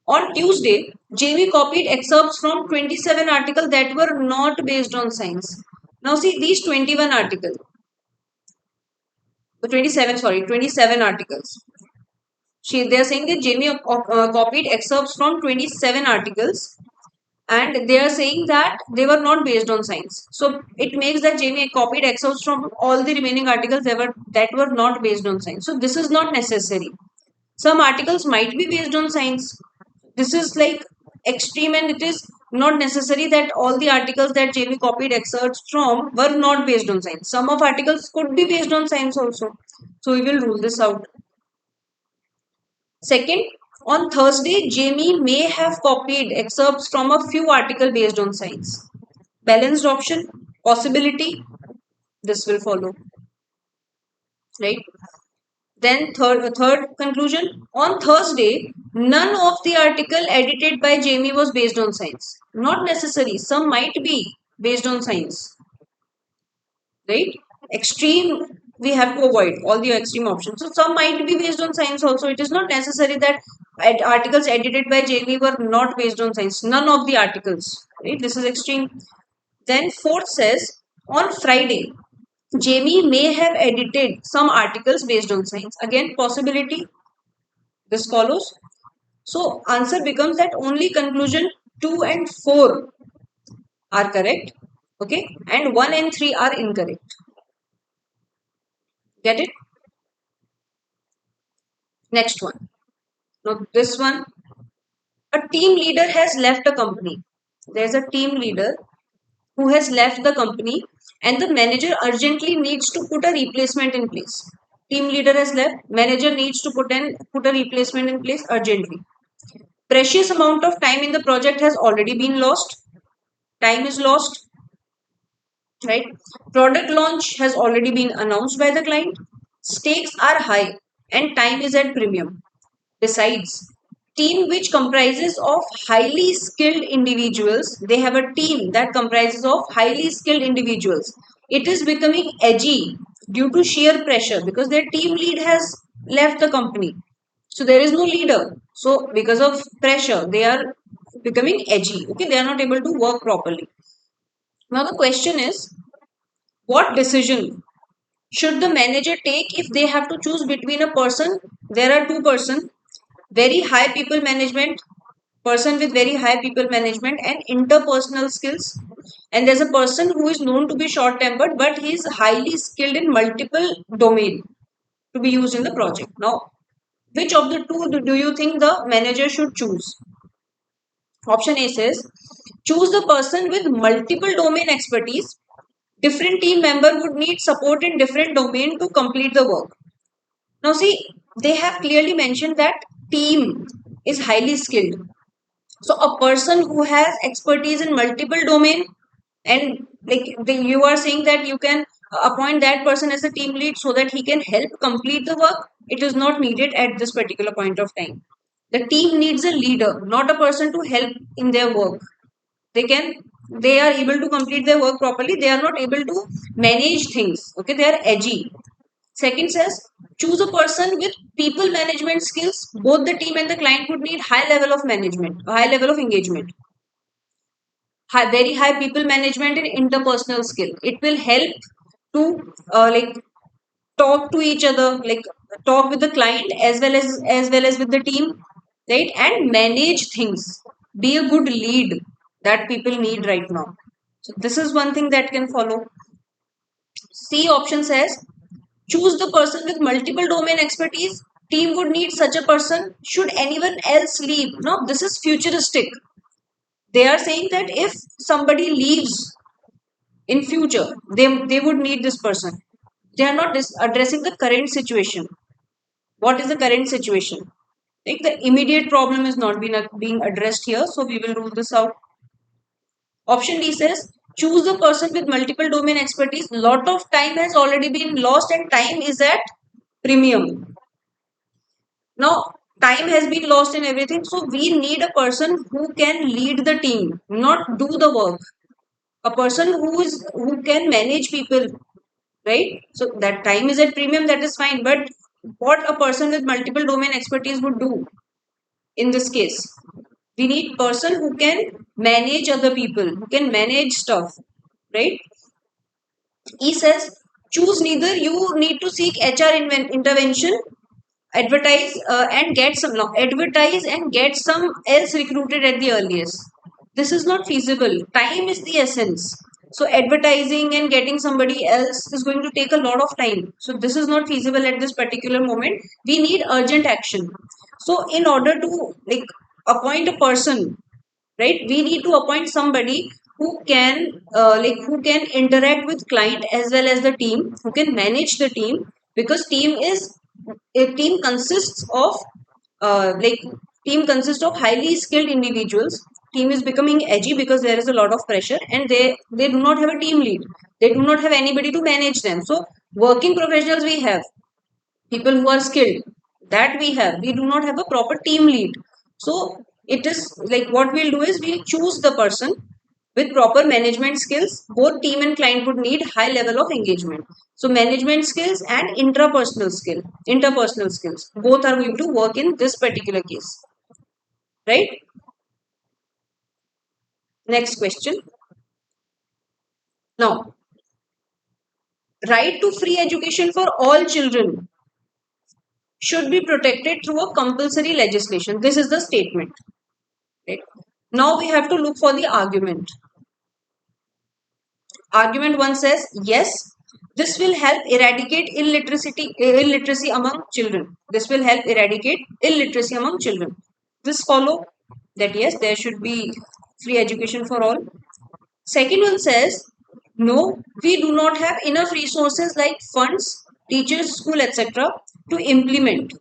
on Tuesday, Jamie copied excerpts from 27 articles that were not based on science. Now see these 21 articles. 27 articles. They are saying that Jamie copied excerpts from 27 articles and they are saying that they were not based on science. So it makes that Jamie copied excerpts from all the remaining articles that were not based on science. So this is not necessary. Some articles might be based on science. This is like extreme, and it is not necessary that all the articles that Jamie copied excerpts from were not based on science. Some of articles could be based on science also. So we will rule this out. Second, on Thursday, Jamie may have copied excerpts from a few articles based on science. Balanced option, possibility, this will follow. Right? Then third conclusion, on Thursday, none of the article edited by Jamie was based on science. Not necessary. Some might be based on science. Right? Extreme, we have to avoid all the extreme options. So some might be based on science also. It is not necessary that articles edited by Jamie were not based on science. None of the articles. Right? This is extreme. Then fourth says, on Friday, Jamie may have edited some articles based on science. Again, possibility. This follows. So answer becomes that only conclusion 2 and 4 are correct. Okay, and 1 and 3 are incorrect. Get it? Next one. Now this one, a team leader has left a company. There's a team leader who has left the company and the manager urgently needs to put a replacement in place. Team leader has left, manager needs to put a replacement in place urgently. Precious amount of time in the project has already been lost. Time is lost, right? Product launch has already been announced by the client. Stakes are high and time is at premium. Besides, team which comprises of highly skilled individuals, they have a team that comprises of highly skilled individuals. It is becoming edgy due to sheer pressure because their team lead has left the company. So there is no leader. So because of pressure, they are becoming edgy. Okay, they are not able to work properly. Now the question is, what decision should the manager take if they have to choose between a person? There are two person, very high people management, person with very high people management and interpersonal skills, and there's a person who is known to be short tempered but he is highly skilled in multiple domain to be used in the project. Now which of the two do you think the manager should choose? Option A says choose the person with multiple domain expertise. Different team member would need support in different domain to complete the work. Now see, they have clearly mentioned that team is highly skilled. So a person who has expertise in multiple domain, and you are saying that you can appoint that person as a team lead so that he can help complete the work. It is not needed at this particular point of time. The team needs a leader, not a person to help in their work. They are able to complete their work properly. They are not able to manage things. Okay, they are edgy. Second says, choose a person with people management skills. Both the team and the client would need high level of management, high level of engagement, very high people management and interpersonal skill. It will help to talk to each other, like talk with the client as well as with the team, right? And manage things. Be a good lead that people need right now. So this is one thing that can follow. C option says choose the person with multiple domain expertise. Team would need such a person. Should anyone else leave? No, this is futuristic. They are saying that if somebody leaves in future, they would need this person. They are not addressing the current situation. What is the current situation? Like the immediate problem is not being addressed here, so we will rule this out. Option D says choose the person with multiple domain expertise. Lot of time has already been lost and time is at premium. Now, time has been lost in everything, so we need a person who can lead the team, not do the work. A person who can manage people, right? So that time is at premium, that is fine. But what a person with multiple domain expertise would do in this case, we need person who can manage other people, who can manage stuff, right? He says choose neither. You need to seek HR intervention, advertise and get some no, advertise and get some else recruited at the earliest. This is not feasible. Time is the essence. So advertising and getting somebody else is going to take a lot of time. So this is not feasible at this particular moment. We need urgent action. So in order to appoint a person, right, we need to appoint somebody who can interact with client as well as the team, who can manage the team, because team consists of like team consists of highly skilled individuals. Team is becoming edgy because there is a lot of pressure and they do not have a team lead. They do not have anybody to manage them. So working professionals we have, people who are skilled, that we do not have a proper team lead. So it is like what we'll do is we'll choose the person with proper management skills. Both team and client would need high level of engagement. So management skills and interpersonal skills, both are going to work in this particular case, right? Next question. Now, right to free education for all children should be protected through a compulsory legislation. This is the statement. Right? Now we have to look for the argument. Argument 1 says, yes, this will help eradicate illiteracy among children. This will help eradicate illiteracy among children. This follow that yes, there should be free education for all. Second one says, no, we do not have enough resources like funds, teachers, school, etc. to implement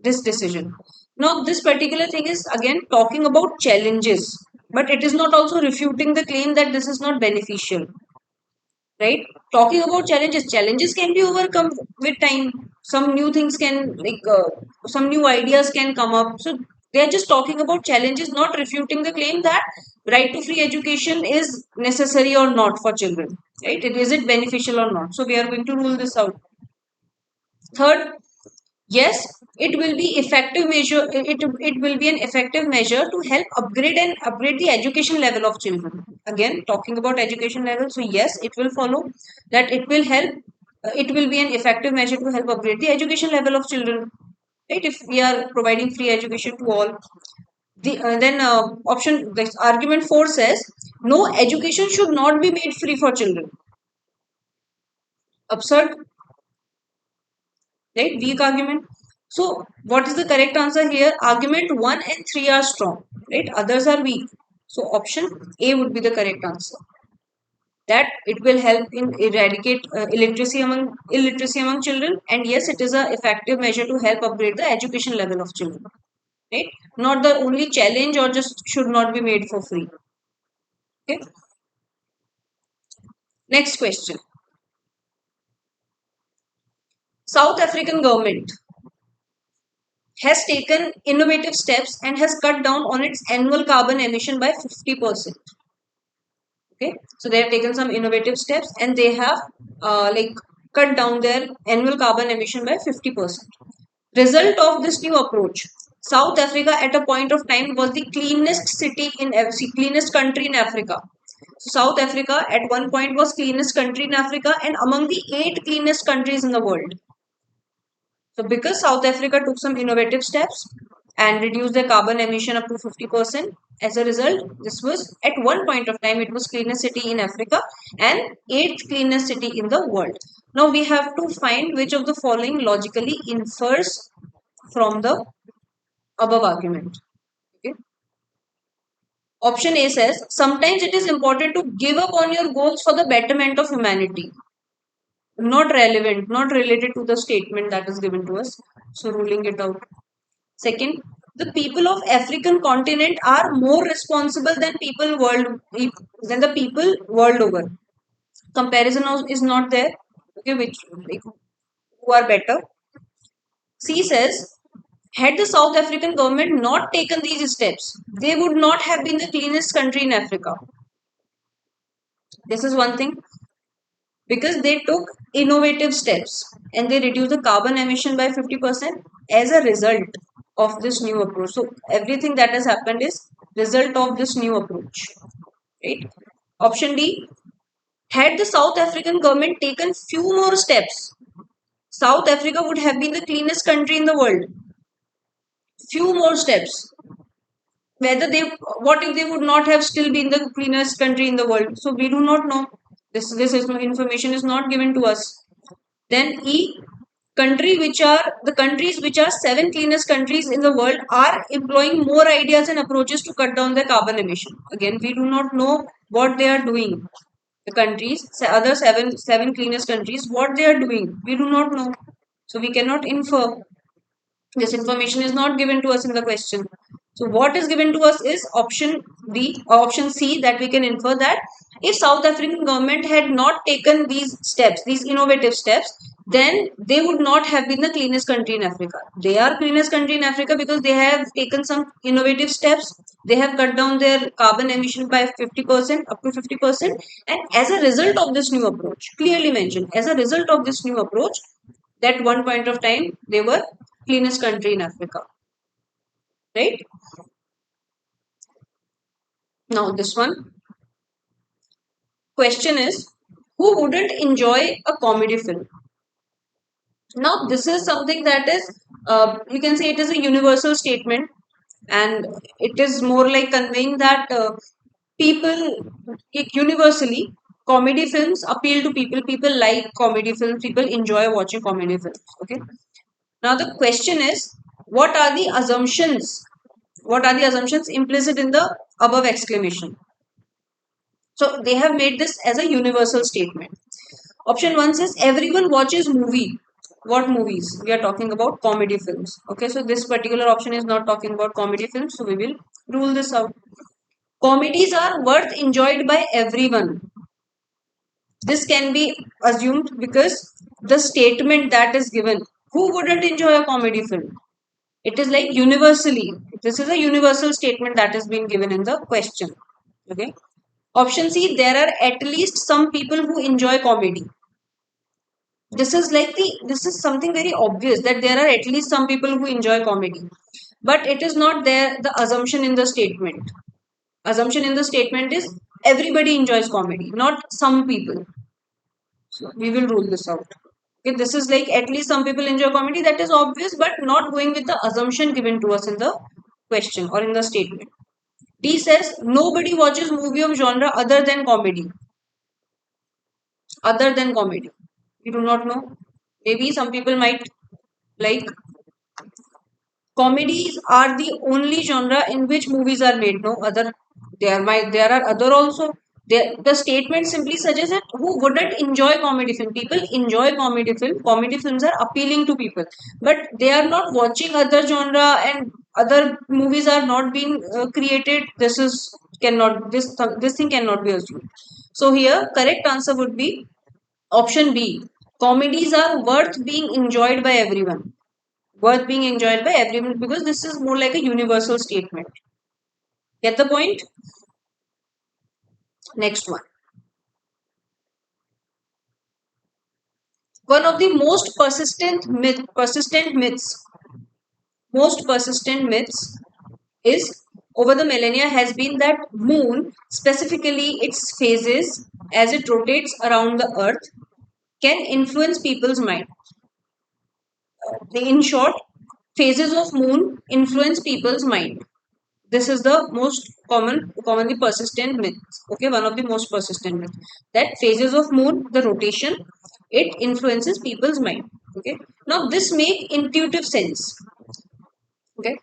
this decision. Now, this particular thing is again talking about challenges, but it is not also refuting the claim that this is not beneficial, right? Talking about challenges can be overcome with time. Some new things can, some new ideas can come up. So, they are just talking about challenges, not refuting the claim that right to free education is necessary or not for children, right? Is it beneficial or not? So, we are going to rule this out. Third, yes, it will be effective measure. It will be an effective measure to help upgrade the education level of children. Again, talking about education level. So yes, it will follow that it will help. It will be an effective measure to help upgrade the education level of children. Right? If we are providing free education to all, then option this argument 4 says no, education should not be made free for children. Absurd, right? Weak argument. So, what is the correct answer here? Argument 1 and 3 are strong, right? Others are weak. So, option A would be the correct answer. That it will help in eradicate illiteracy among children, and yes, it is a effective measure to help upgrade the education level of children, right? Not the only challenge or just should not be made for free. Okay. Next question. South African government has taken innovative steps and has cut down on its annual carbon emission by 50%. Okay, so they have taken some innovative steps and they have cut down their annual carbon emission by 50%. Result of this new approach, South Africa at a point of time was the cleanest country in Africa. So South Africa at one point was cleanest country in Africa and among the 8 cleanest countries in the world. So because South Africa took some innovative steps and reduced their carbon emission up to 50%, as a result, this was at one point of time, it was cleanest city in Africa and 8th cleanest city in the world. Now we have to find which of the following logically infers from the above argument. Okay. Option A says, sometimes it is important to give up on your goals for the betterment of humanity. Not relevant, not related to the statement that is given to us. So ruling it out. Second, the people of African continent are more responsible than the people world over. Comparison is not there. Okay, which who are better? C says, had the South African government not taken these steps, they would not have been the cleanest country in Africa. This is one thing, because they took innovative steps and they reduced the carbon emission by 50% as a result of this new approach. So everything that has happened is result of this new approach, right? Option D, had the South African government taken few more steps, South Africa would have been the cleanest country in the world. Few more steps. What if they would not have still been the cleanest country in the world? So we do not know. This is information is not given to us. Then E, the countries which are 7 cleanest countries in the world are employing more ideas and approaches to cut down their carbon emission. Again, we do not know what they are doing. The countries, other seven cleanest countries, what they are doing, we do not know. So we cannot infer. This information is not given to us in the question. So what is given to us is option D or option C, that we can infer that if South African government had not taken these steps, these innovative steps, then they would not have been the cleanest country in Africa. They are cleanest country in Africa because they have taken some innovative steps. They have cut down their carbon emission by 50%, up to 50%. And as a result of this new approach, clearly mentioned, as a result of this new approach, that one point of time, they were cleanest country in Africa. Right? Now this one. Question is, who wouldn't enjoy a comedy film? Now, this is something that is, you can say it is a universal statement, and it is more like conveying that people, universally, comedy films appeal to people. People like comedy films. People enjoy watching comedy films. Okay. Now, the question is, what are the assumptions? What are the assumptions implicit in the above exclamation? So, they have made this as a universal statement. Option 1 says everyone watches movie. What movies? We are talking about comedy films. Okay, so this particular option is not talking about comedy films, so we will rule this out. Comedies are worth enjoyed by everyone. This can be assumed because the statement that is given. Who wouldn't enjoy a comedy film? It is like universally. This is a universal statement that has been given in the question. Okay. Option C, there are at least some people who enjoy comedy. This is something very obvious that there are at least some people who enjoy comedy, but it is not there the assumption in the statement. Assumption in the statement is everybody enjoys comedy, not some people. So we will rule this out. Okay, this is like at least some people enjoy comedy, that is obvious, but not going with the assumption given to us in the question or in the statement. D says nobody watches movie of genre other than comedy. Other than comedy, we do not know. Maybe some people might like comedies are the only genre in which movies are made. No other. There are other also. The statement simply suggests that who wouldn't enjoy comedy film? People enjoy comedy film. Comedy films are appealing to people, but they are not watching other genre, and other movies are not being created. This is cannot this thing cannot be assumed. So here, correct answer would be option B. Comedies are worth being enjoyed by everyone. Worth being enjoyed by everyone, because this is more like a universal statement. Get the point? Next one. One of the most persistent myths is over the millennia has been that moon, specifically its phases as it rotates around the earth, can influence people's mind. In short, phases of moon influence people's mind. This is the most commonly persistent myth. Okay, one of the most persistent myth, that phases of moon, the rotation, it influences people's mind. Okay, now this make intuitive sense. Okay,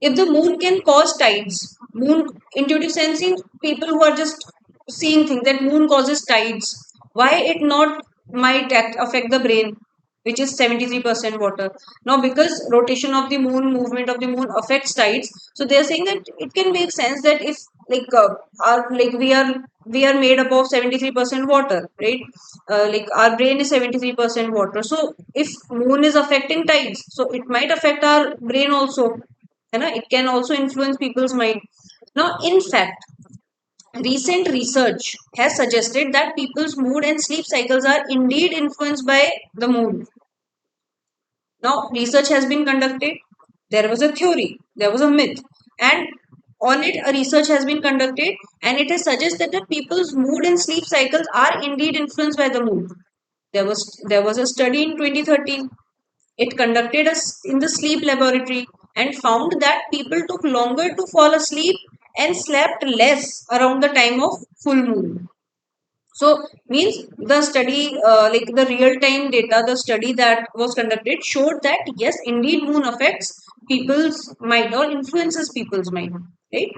if the moon can cause tides, moon, intuitive sense in people who are just seeing things, that moon causes tides, why it not might affect the brain, which is 73% water. Now because rotation of the moon, movement of the moon affects tides, so they are saying that it can make sense that if like our like we are made up of 73% water, right? Like our brain is 73% water, so if moon is affecting tides, so it might affect our brain also. It can also influence people's mind. Now, in fact, recent research has suggested that people's mood and sleep cycles are indeed influenced by the moon. Now, research has been conducted. There was a theory, there was a myth, and on it, a research has been conducted, and it has suggested that people's mood and sleep cycles are indeed influenced by the moon. There was a study in 2013. It conducted us in the sleep laboratory and found that people took longer to fall asleep and slept less around the time of full moon. So means the study, like the real time data, the study that was conducted showed that yes, indeed, moon affects people's mind or influences people's mind. Right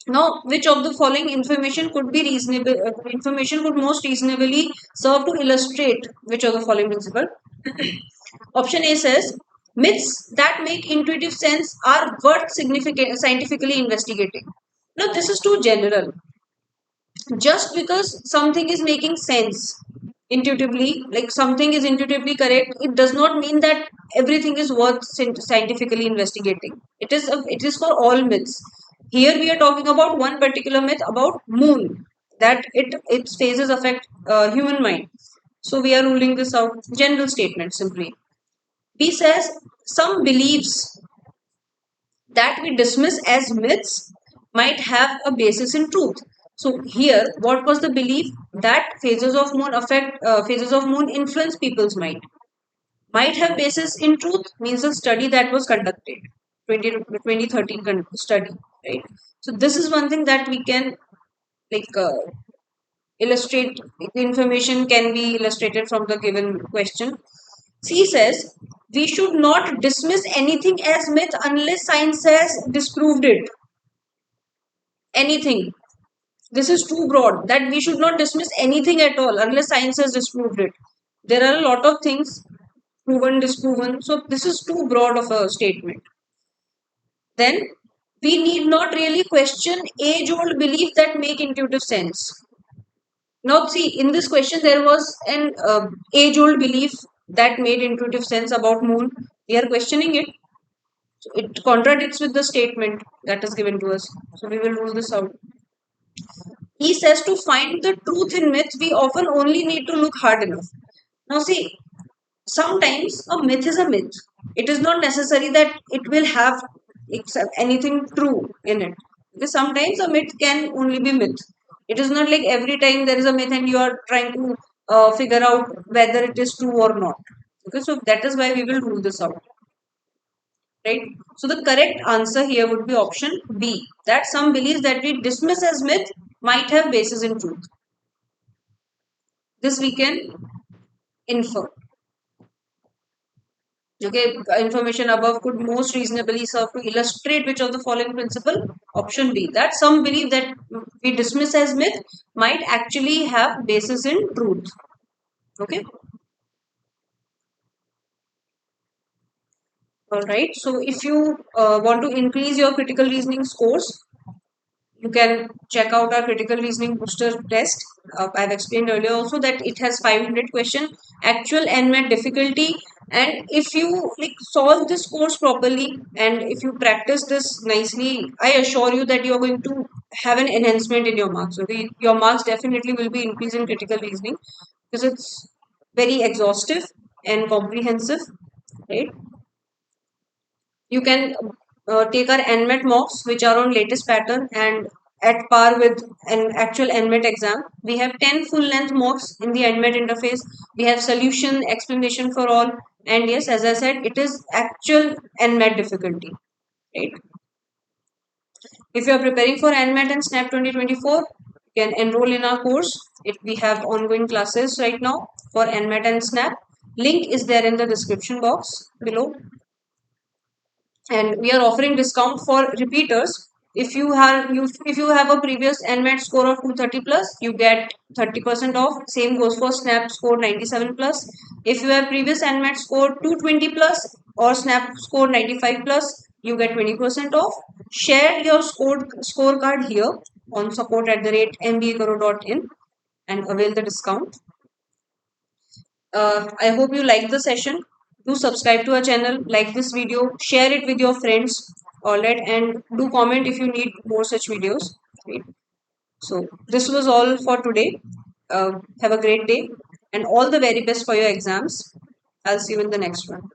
now, which of the following information could be reasonable? Information could most reasonably serve to illustrate which of the following principle? Option A says myths that make intuitive sense are worth significant scientifically investigating. Now, this is too general. Just because something is making sense intuitively, like something is intuitively correct, it does not mean that everything is worth scientifically investigating. It is for all myths. Here we are talking about one particular myth about moon, that its phases affect human mind. So we are ruling this out. General statement simply. B says some beliefs that we dismiss as myths might have a basis in truth. So here, what was the belief that phases of moon influence people's mind? Might have basis in truth means a study that was conducted, 2013 study, right? So this is one thing that we can like illustrate. The information can be illustrated from the given question. C says we should not dismiss anything as myth unless science has disproved it. Anything. This is too broad that we should not dismiss anything at all unless science has disproved it. There are a lot of things proven, disproven. So this is too broad of a statement. Then we need not really question age-old beliefs that make intuitive sense. Now, see, in this question, there was an age-old belief that made intuitive sense about moon. We are questioning it. So it contradicts with the statement that is given to us. So we will rule this out. He says to find the truth in myth, we often only need to look hard enough. Now, see, sometimes a myth is a myth. It is not necessary that it will have anything true in it. Because sometimes a myth can only be myth. It is not like every time there is a myth and you are trying to figure out whether it is true or not. Okay, so that is why we will rule this out. Right? So the correct answer here would be option B. That some beliefs that we dismiss as myth might have basis in truth. This we can infer. Okay, information above could most reasonably serve to illustrate which of the following principle? Option B. That some belief that we dismiss as myth might actually have basis in truth. Okay. All right. So if you want to increase your critical reasoning scores, you can check out our critical reasoning booster test. I've explained earlier also that it has 500 question, actual NMAT difficulty, and if you like solve this course properly and if you practice this nicely, I assure you that you are going to have an enhancement in your marks. Okay, your marks definitely will be increased in critical reasoning because it's very exhaustive and comprehensive, right? You can take our NMAT mocks, which are on latest pattern and at par with an actual NMAT exam. We have 10 full length mocks in the NMAT interface. We have solution, explanation for all. And yes, as I said, it is actual NMAT difficulty, right? If you are preparing for NMAT and SNAP 2024, you can enroll in our course. We have ongoing classes right now for NMAT and SNAP. Link is there in the description box below. And we are offering discount for repeaters. If you have a previous NMAT score of 230 plus, you get 30% off. Same goes for SNAP score 97 plus. If you have previous NMAT score 220 plus or SNAP score 95 plus, you get 20% off. Share your scorecard here on support@mbakaro.in and avail the discount. I hope you like the session. Do subscribe to our channel, like this video, share it with your friends, alright, and do comment if you need more such videos. Right? So this was all for today. Have a great day and all the very best for your exams. I'll see you in the next one.